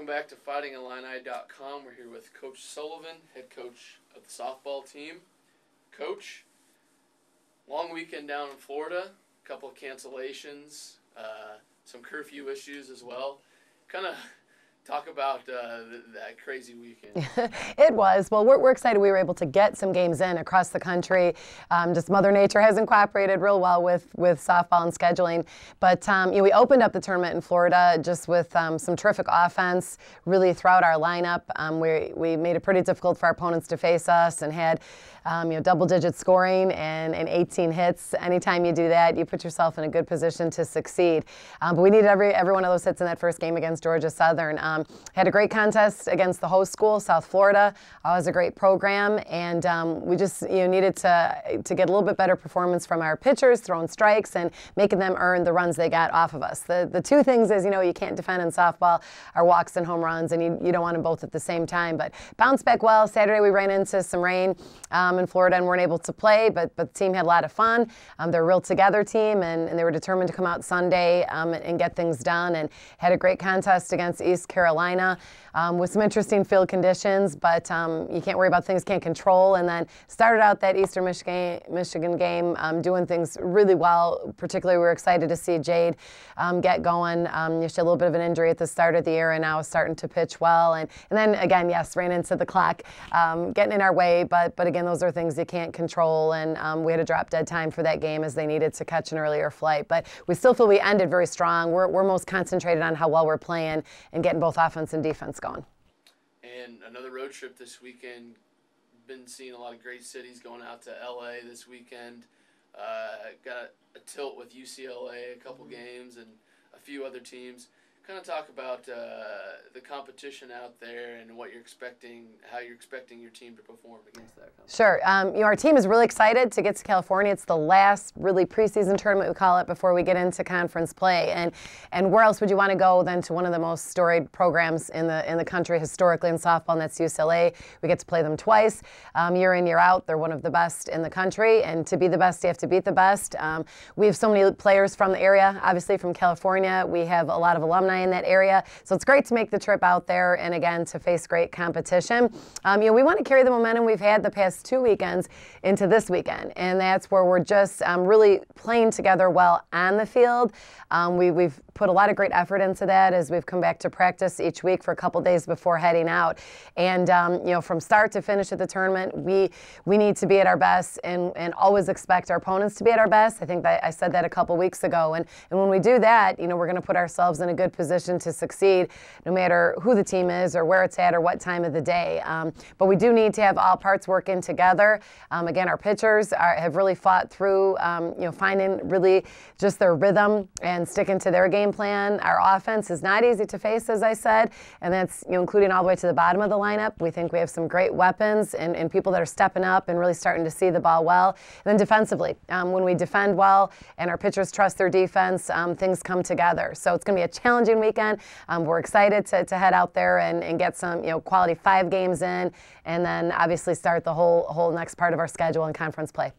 Welcome back to FightingIllini.com. We're here with Coach Sullivan, head coach of the softball team. Coach, long weekend down in Florida, a couple of cancellations, some curfew issues as well. Kind of talk about that crazy weekend. It was. Well, we're excited we were able to get some games in across the country. Just Mother Nature hasn't cooperated real well with softball and scheduling. But we opened up the tournament in Florida just with some terrific offense really throughout our lineup. We made it pretty difficult for our opponents to face us and had double-digit scoring and 18 hits. Anytime you do that, you put yourself in a good position to succeed. But we needed every one of those hits in that first game against Georgia Southern. Had a great contest against the host school, South Florida. It was a great program, and we just needed to get a little bit better performance from our pitchers, throwing strikes and making them earn the runs they got off of us. The two things is, you can't defend in softball are walks and home runs, and you don't want them both at the same time. But bounced back well. Saturday we ran into some rain in Florida and weren't able to play, but the team had a lot of fun. They're a real together team, and they were determined to come out Sunday and get things done, and had a great contest against East Carolina with some interesting field conditions, but you can't worry about things you can't control. And then started out that Eastern Michigan game doing things really well. Particularly, we were excited to see Jade get going. She had a little bit of an injury at the start of the year, and now is starting to pitch well. And then again, yes, ran into the clock, getting in our way. But again, those are things you can't control, and we had a drop dead time for that game as they needed to catch an earlier flight. But we still feel we ended very strong. We're most concentrated on how well we're playing and getting both offense and defense going. And another road trip this weekend. Been seeing a lot of great cities, going out to LA this weekend. Got a tilt with UCLA, a couple games, and a few other teams. Kind of talk about the competition out there and what you're expecting, how you're expecting your team to perform against that competition. Sure. Our team is really excited to get to California. It's the last really preseason tournament, we call it, before we get into conference play. And where else would you want to go than to one of the most storied programs in the country historically in softball, and that's UCLA. We get to play them twice, year in, year out. They're one of the best in the country, and to be the best, you have to beat the best. We have so many players from the area, obviously from California. We have a lot of alumni in that area, so it's great to make the trip out there and again to face great competition. We want to carry the momentum we've had the past 2 weekends into this weekend, and that's where we're just really playing together well on the field. We've put a lot of great effort into that as we've come back to practice each week for a couple days before heading out. And from start to finish at the tournament, we need to be at our best and always expect our opponents to be at our best. I think that I said that a couple weeks ago, and when we do that, we're going to put ourselves in a good position to succeed no matter who the team is or where it's at or what time of the day. But we do need to have all parts working together. Again, our pitchers have really fought through finding really just their rhythm and sticking to their game plan. Our offense is not easy to face, as I said, and that's including all the way to the bottom of the lineup. We think we have some great weapons and people that are stepping up and really starting to see the ball well. And then defensively, when we defend well and our pitchers trust their defense, things come together. So it's going to be a challenging weekend. We're excited to head out there and get some quality 5 games in, and then obviously start the whole next part of our schedule in conference play.